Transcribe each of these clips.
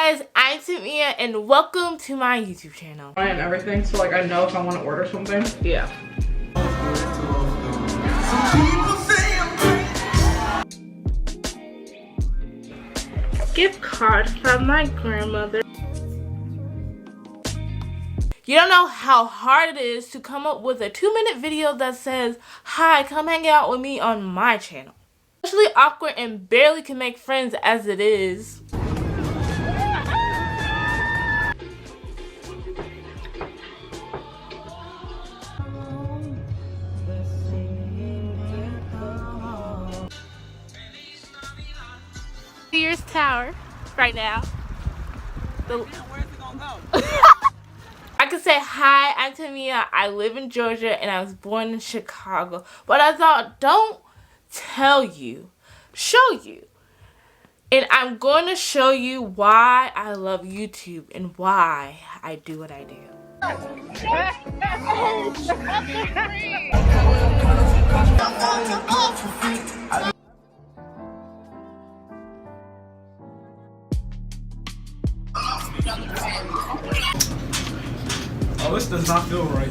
guys, I'm Tamia and welcome to my YouTube channel. And everything, so like I know if I want to order something. Yeah. Gift card from my grandmother. You don't know how hard it is to come up with a 2-minute video that says, "Hi, come hang out with me on my channel." Especially awkward and barely can make friends as it is. Sears Tower right now. Where's it gonna go? I could say, hi, I'm Tamia. I live in Georgia and I was born in Chicago. But I thought, don't tell you, show you. And I'm going to show you why I love YouTube and why I do what I do. Oh, this does not feel right.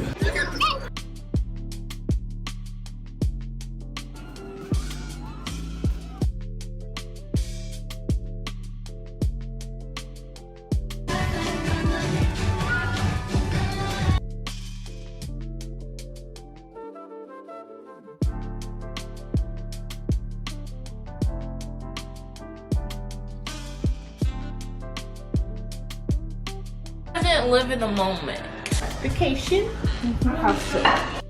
I didn't live in the moment. Vacation? How so?